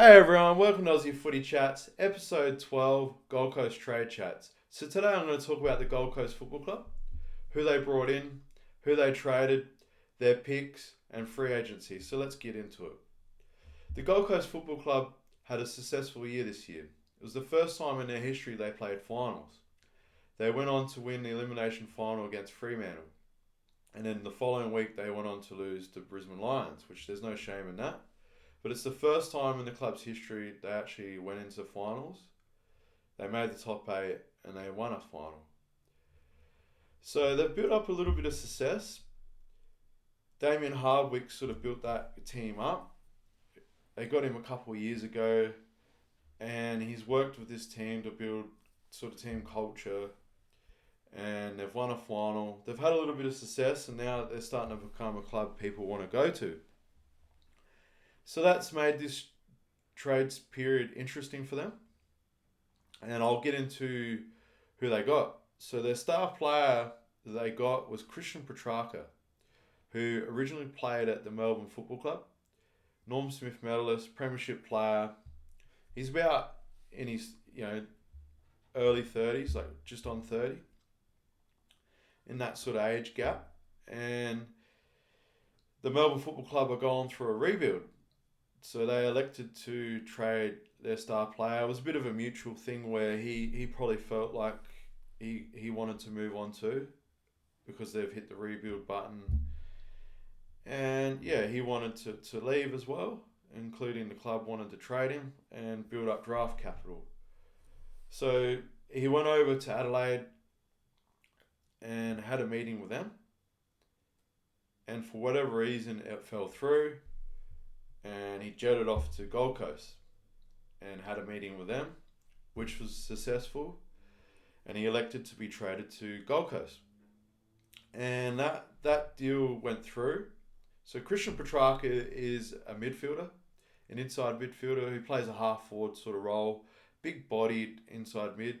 Hey everyone, welcome to Aussie Footy Chats, episode 12, Gold Coast Trade Chats. So today I'm going to talk about the Gold Coast Football Club, who they brought in, who they traded, their picks, and free agency. So let's get into it. The Gold Coast Football Club had a successful year this year. It was the first time in their history they played finals. They went on to win the elimination final against Fremantle. And then the following week they went on to lose to Brisbane Lions, which there's no shame in that. But it's the first time in the club's history they actually went into finals. They made the top eight and they won a final. So they've built up a little bit of success. Damien Hardwick sort of built that team up. They got him a couple of years ago and he's worked with this team to build sort of team culture. And they've won a final. They've had a little bit of success and now they're starting to become a club people want to go to. So that's made this trades period interesting for them. And I'll get into who they got. So their star player that they got was Christian Petrarca, who originally played at the Melbourne Football Club. Norm Smith medalist, premiership player. He's about in his, early 30s, like just on 30. In that sort of age gap. And the Melbourne Football Club are going through a rebuild. So they elected to trade their star player. It was a bit of a mutual thing where he probably felt like he wanted to move on too because they've hit the rebuild button. And yeah, he wanted to leave as well, including the club wanted to trade him and build up draft capital. So he went over to Adelaide and had a meeting with them. And for whatever reason, it fell through. And he jetted off to Gold Coast and had a meeting with them, which was successful. And he elected to be traded to Gold Coast. And that deal went through. So Christian Petrarca is a midfielder, an inside midfielder who plays a half forward sort of role, big bodied inside mid,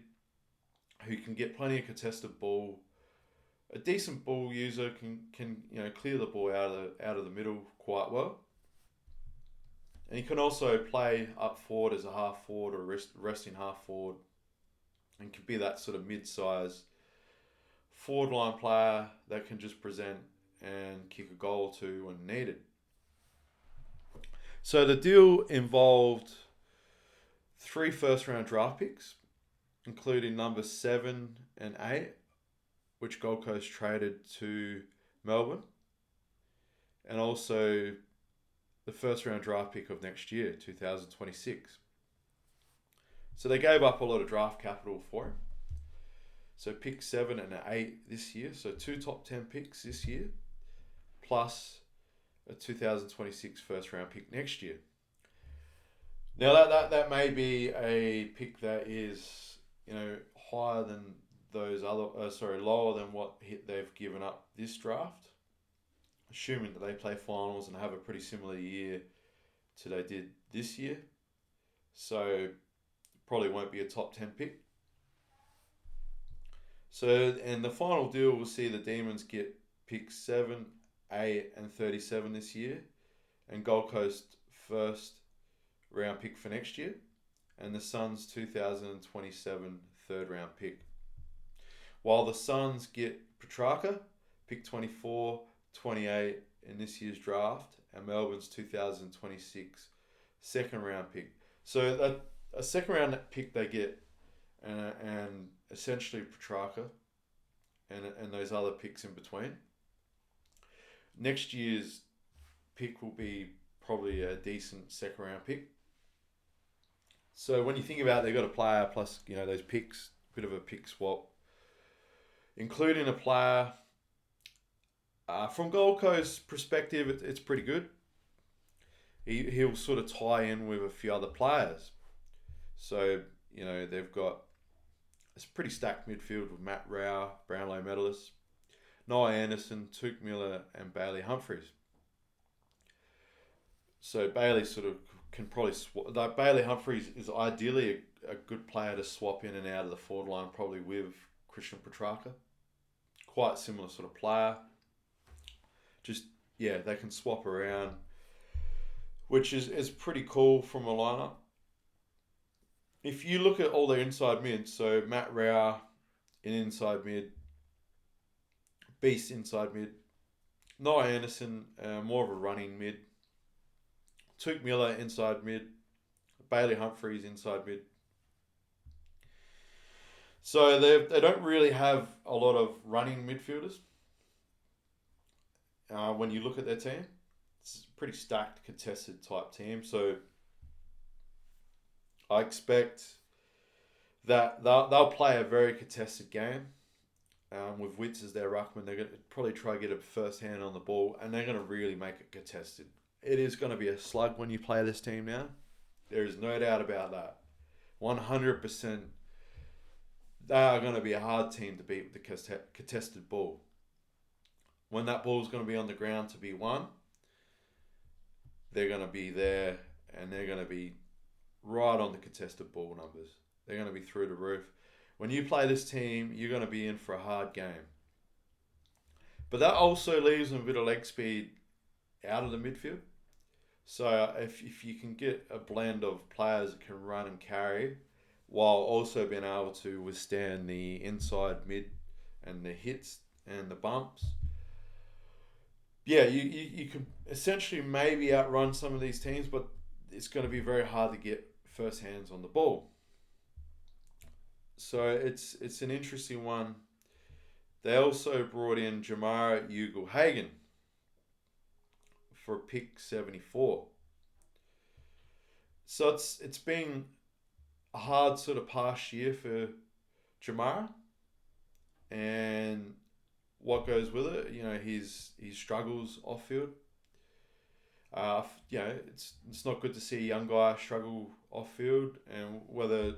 who can get plenty of contested ball. A decent ball user can clear the ball out of the middle quite well. And he can also play up forward as a half forward or resting half forward and can be that sort of mid-size forward line player that can just present and kick a goal or two when needed. So the deal involved 3 first-round draft picks, including number 7 and 8, which Gold Coast traded to Melbourne, and also the first round draft pick of next year, 2026. So they gave up a lot of draft capital for him. So pick 7 and 8 this year. So 2 top 10 picks this year, plus a 2026 first round pick next year. Now that may be a pick that is, higher than those other, lower than what they've given up this draft. Assuming that they play finals and have a pretty similar year to they did this year. So probably won't be a top 10 pick. So, and the final deal will see the Demons get picks 7, 8 and 37 this year. And Gold Coast first round pick for next year. And the Suns 2027 third round pick. While the Suns get Petrarca, pick 24, 28 in this year's draft, and Melbourne's 2026 second round pick. So a second round pick they get, and essentially Petrarca, and those other picks in between. Next year's pick will be probably a decent second round pick. So when you think about it, they've got a player plus those picks, bit of a pick swap, including a player. From Gold Coast perspective, it's pretty good. He'll sort of tie in with a few other players. So, they've got a pretty stacked midfield with Matt Rao, Brownlow medalist, Noah Anderson, Tuke Miller, and Bailey Humphries. So Bailey sort of can probably swap. Like Bailey Humphries is ideally a good player to swap in and out of the forward line, probably with Christian Petrarca. Quite similar sort of player. Just, they can swap around. which is pretty cool from a lineup. If you look at all their inside mids, so Matt Rao in inside mid, Beast inside mid, Noah Anderson more of a running mid, Tuke Miller inside mid, Bailey Humphries inside mid. So they don't really have a lot of running midfielders. When you look at their team, it's a pretty stacked, contested type team. So I expect that they'll play a very contested game. With Witts as their ruckman, they're going to probably try to get a first hand on the ball, and they're going to really make it contested. It is going to be a slug when you play this team now. There is no doubt about that. 100%. They are going to be a hard team to beat with the contested ball. When that ball is going to be on the ground to be won, they're going to be there, and they're going to be right on the contested ball numbers. They're going to be through the roof. When you play this team, you're going to be in for a hard game. But that also leaves them a bit of leg speed out of the midfield. So if you can get a blend of players that can run and carry while also being able to withstand the inside mid and the hits and the bumps, yeah, you can essentially maybe outrun some of these teams, but it's going to be very hard to get first hands on the ball. So it's an interesting one. They also brought in Jamara Ugle-Hagan for pick 74. So it's been a hard sort of past year for Jamara, and what goes with it, his struggles off field. It's not good to see a young guy struggle off field, and whether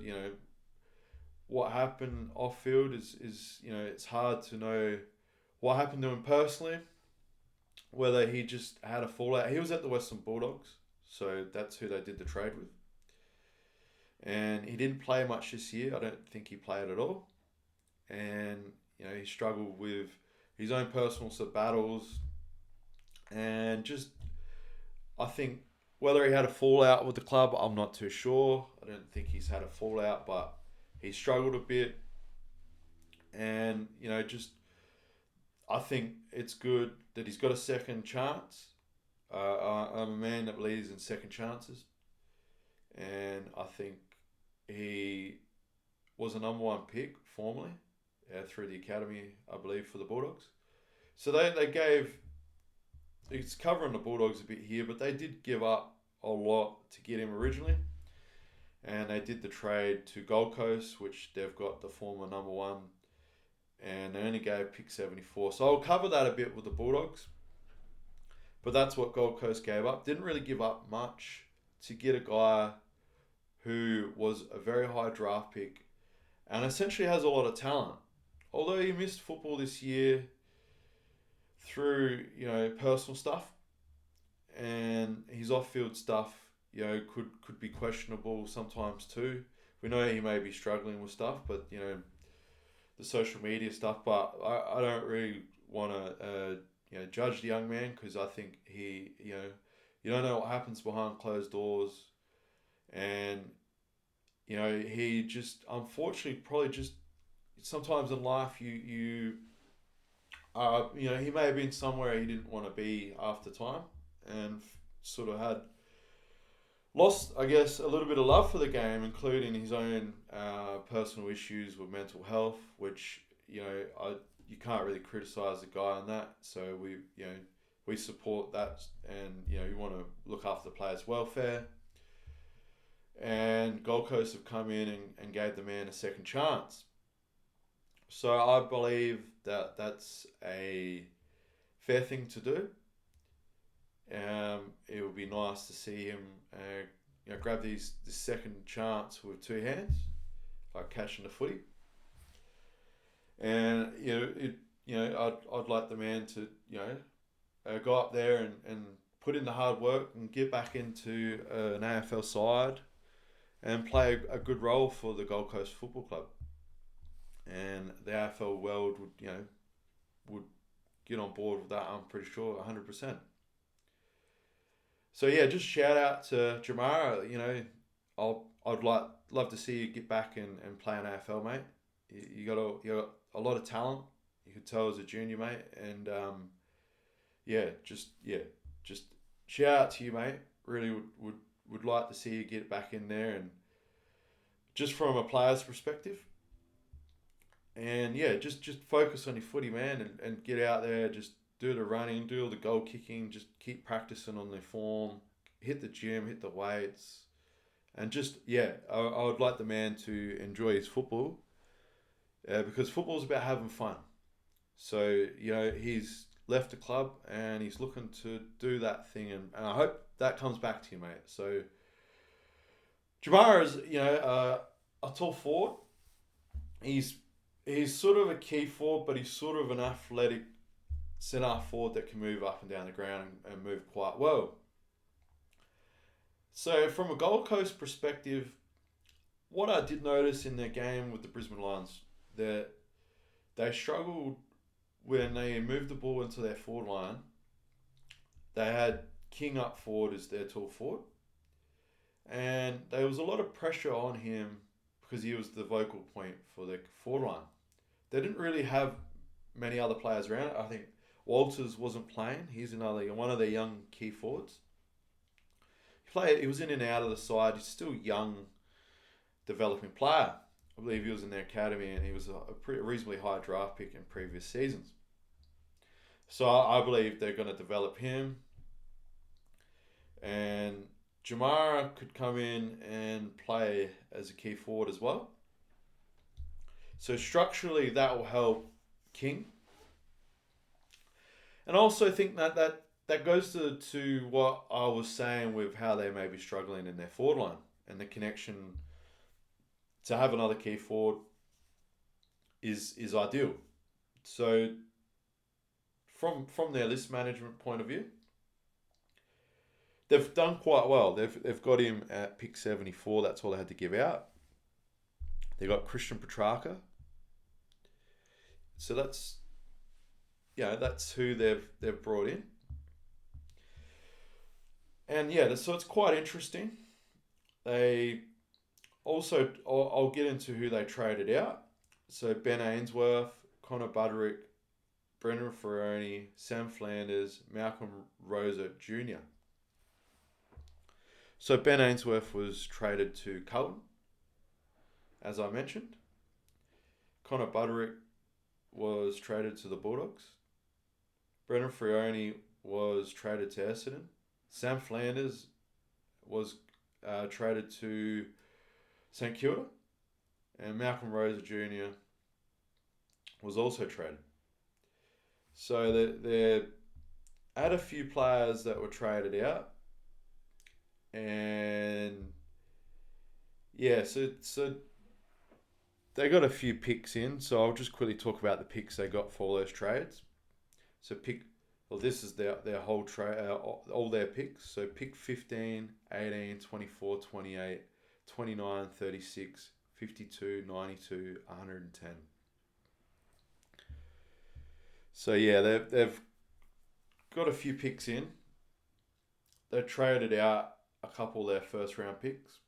what happened off field is it's hard to know what happened to him personally. Whether he just had a fallout. He was at the Western Bulldogs, so that's who they did the trade with. And he didn't play much this year. I don't think he played at all. And he struggled with his own personal sort of battles, and just I think whether he had a fallout with the club, I'm not too sure. I don't think he's had a fallout, but he struggled a bit, and I think it's good that he's got a second chance. I'm a man that believes in second chances, and I think he was a number one pick formerly through the academy, I believe, for the Bulldogs. So they gave. It's covering the Bulldogs a bit here, but they did give up a lot to get him originally. And they did the trade to Gold Coast, which they've got the former number one, and they only gave pick 74. So I'll cover that a bit with the Bulldogs. But that's what Gold Coast gave up. Didn't really give up much to get a guy who was a very high draft pick and essentially has a lot of talent. Although he missed football this year through, personal stuff, and his off-field stuff could be questionable sometimes too. We know he may be struggling with stuff, but the social media stuff. But I don't really want to judge the young man, because I think he you don't know what happens behind closed doors, and he just unfortunately probably just sometimes in life he may have been somewhere he didn't want to be after time, and sort of had lost, I guess, a little bit of love for the game, including his own personal issues with mental health, which you can't really criticize the guy on that. So we support that, and we want to look after the players' welfare. And Gold Coast have come in and gave the man a second chance. So I believe that that's a fair thing to do. It would be nice to see him grab this second chance with two hands, like catching the footy. And I'd like the man to go up there and put in the hard work and get back into an AFL side and play a good role for the Gold Coast Football Club. And the AFL world would get on board with that, I'm pretty sure, 100%. So yeah, just shout out to Jamara. I'd love to see you get back and play an AFL, mate. You got a lot of talent. You could tell as a junior, mate, and just shout out to you, mate. Really would like to see you get back in there, and just from a player's perspective, and yeah, just focus on your footy, man, and get out there, just do the running, do all the goal kicking, just keep practicing on their form, hit the gym, hit the weights, and just yeah, I would like the man to enjoy his football, because football's about having fun. So he's left the club and he's looking to do that thing, and I hope that comes back to you, mate. So Jamara is a tall forward. He's he's sort of a key forward, but he's sort of an athletic centre forward that can move up and down the ground and move quite well. So from a Gold Coast perspective, what I did notice in their game with the Brisbane Lions, that they struggled when they moved the ball into their forward line. They had King up forward as their tall forward, and there was a lot of pressure on him because he was the vocal point for their forward line. They didn't really have many other players around. I think Walters wasn't playing. He's another one of their young key forwards. He was in and out of the side. He's still young, developing player. I believe he was in their academy and he was a pretty reasonably high draft pick in previous seasons. So I believe they're going to develop him. And Jamara could come in and play as a key forward as well. So structurally, that will help King. And I also think that goes to what I was saying with how they may be struggling in their forward line and the connection to have another key forward is ideal. So from their list management point of view, they've done quite well. They've got him at pick 74. That's all they had to give out. They got Christian Petrarca. So that's who they've brought in. And yeah, so it's quite interesting. They also, I'll get into who they traded out. So Ben Ainsworth, Connor Buderick, Brendan Ferroni, Sam Flanders, Malcolm Rosa Jr. So Ben Ainsworth was traded to Carlton, as I mentioned. Connor Buderick was traded to the Bulldogs. Brendan Frioni was traded to Essendon. Sam Flanders was traded to St Kilda. And Malcolm Rosa Jr. was also traded. So they had a few players that were traded out. And yeah, so they got a few picks in. So I'll just quickly talk about the picks they got for all those trades. So this is their whole trade, all their picks. So pick 15, 18, 24, 28, 29, 36, 52, 92, 110. So yeah, they've got a few picks in. They traded out a couple of their first round picks.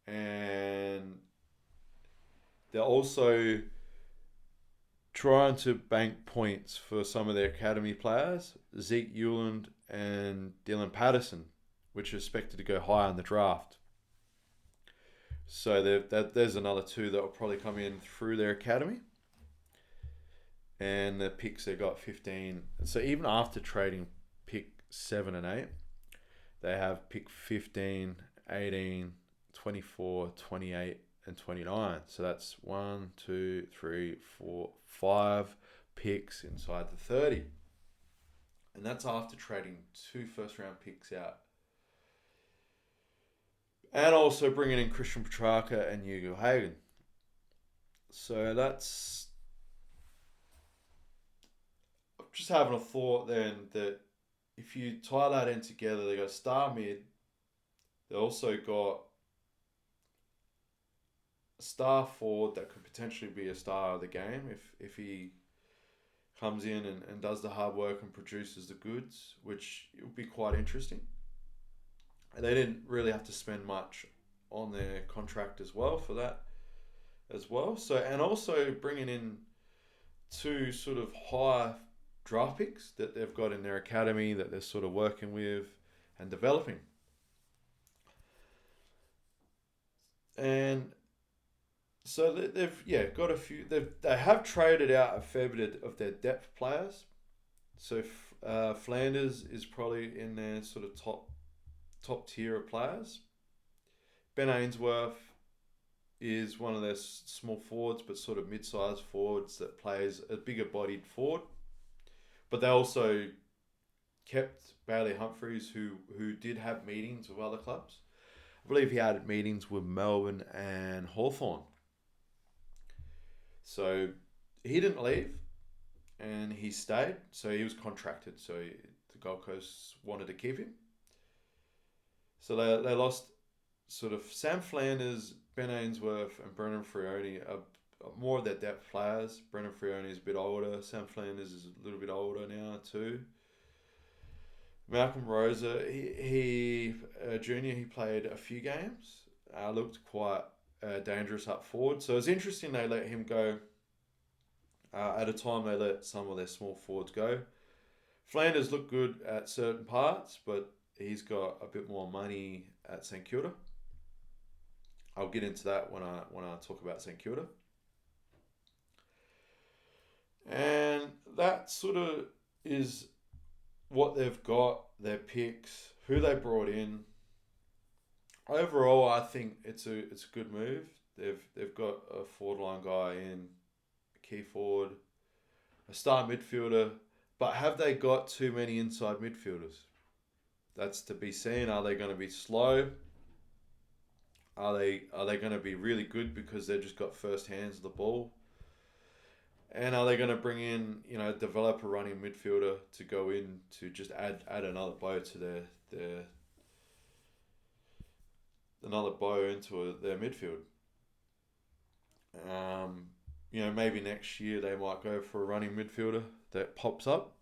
And they're also trying to bank points for some of their academy players, Zeke Euland and Dylan Patterson, which are expected to go high in the draft. So there's another two that will probably come in through their academy. And the picks they got 15. So even after trading pick 7 and 8, they have pick 15, 18, 24, 28, and 29. So that's 1, 2, 3, 4, 5 picks inside the 30. And that's after trading 2 first round picks out. And also bringing in Christian Petrarca and Hugo Hagen. So that's just having a thought then that if you tie that in together, they got star mid. They also got a star forward that could potentially be a star of the game if he comes in and does the hard work and produces the goods, which will be quite interesting. And they didn't really have to spend much on their contract as well for that as well. So, and also bringing in two sort of high draft picks that they've got in their academy that they're sort of working with and developing. And so they've got a few. They have traded out a fair bit of their depth players. So Flanders is probably in their sort of top tier of players. Ben Ainsworth is one of their small forwards, but sort of mid-sized forwards that plays a bigger bodied forward. But they also kept Bailey Humphries, who did have meetings with other clubs. I believe he had meetings with Melbourne and Hawthorn. So he didn't leave, and he stayed. So he was contracted. So the Gold Coast wanted to keep him. So they lost sort of Sam Flanders, Ben Ainsworth, and Brendan Frioni are more of their depth players. Brendan Frioni is a bit older. Sam Flanders is a little bit older now too. Malcolm Rosa, he junior, he played a few games. Looked quite dangerous up forward. So it's interesting they let him go. At a time they let some of their small forwards go. Flanders looked good at certain parts, but he's got a bit more money at St Kilda. I'll get into that when I talk about St Kilda. And that sort of is what they've got, their picks, who they brought in. Overall, I think it's a good move. They've got a forward line guy in, a key forward, a star midfielder, but have they got too many inside midfielders? That's to be seen. Are they going to be slow? Are they going to be really good because they've just got first hands of the ball? And are they going to bring in, develop a running midfielder to go in to just add another bow to their another bow into their midfield? Maybe next year they might go for a running midfielder that pops up.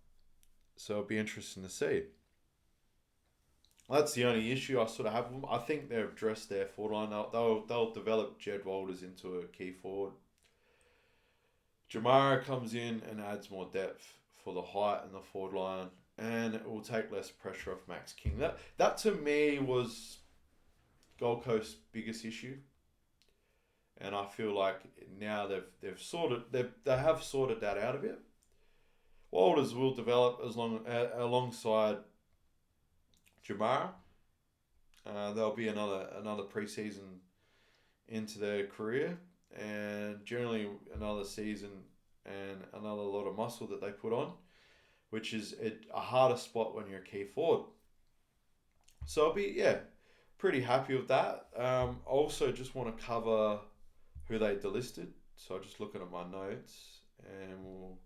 So it'll be interesting to see. That's the only issue I sort of have. I think they've addressed their forward line. They'll develop Jed Walters into a key forward. Jamara comes in and adds more depth for the height and the forward line, and it will take less pressure off Max King. That to me was Gold Coast's biggest issue, and I feel like now they have sorted that out of it. Walters will develop alongside Jamara. There'll be another preseason into their career, and generally another season and another lot of muscle that they put on, which is a harder spot when you're a key forward. So I'll be pretty happy with that. Also just want to cover who they delisted. So I'm just looking at my notes and we'll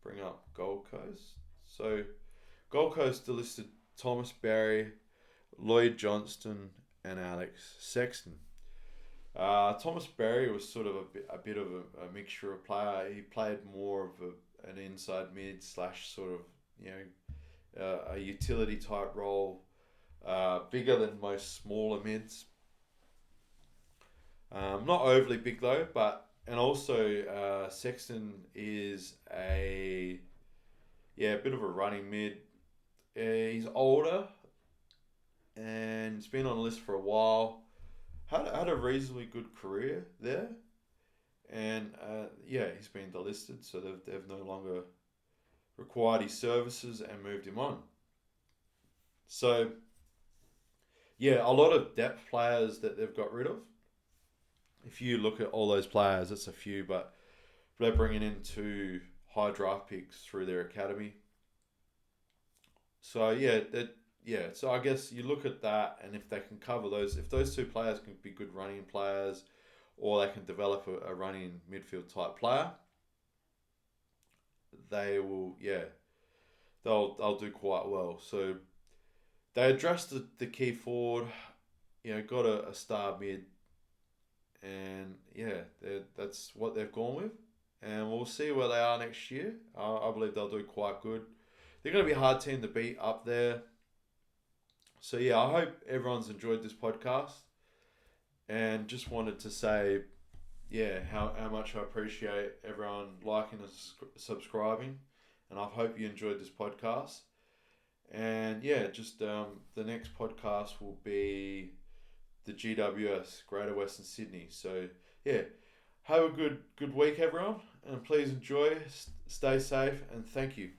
bring up Gold Coast. So Gold Coast delisted Thomas Berry, Lloyd Johnston, and Alex Sexton. Thomas Berry was sort of a bit of a mixture of player. He played more of an inside mid / sort of a utility type role, bigger than most smaller mids. Not overly big though, and also Sexton is a bit of a running mid. He's older and he's been on the list for a while. Had a reasonably good career there, and he's been delisted, so they've no longer required his services and moved him on. So a lot of depth players that they've got rid of. If you look at all those players, it's a few, but they're bringing in 2 high draft picks through their academy. So so I guess you look at that, and if they can cover those, if those 2 players can be good running players, or they can develop a running midfield type player, they will, they'll do quite well. So they addressed the key forward, got a star mid, and that's what they've gone with, and we'll see where they are next year. I believe they'll do quite good. They're going to be a hard team to beat up there. So yeah, I hope everyone's enjoyed this podcast, and just wanted to say, yeah, how much I appreciate everyone liking and subscribing, and I hope you enjoyed this podcast. And yeah, just the next podcast will be the GWS, Greater Western Sydney. So yeah, have a good week, everyone, and please enjoy, stay safe, and thank you.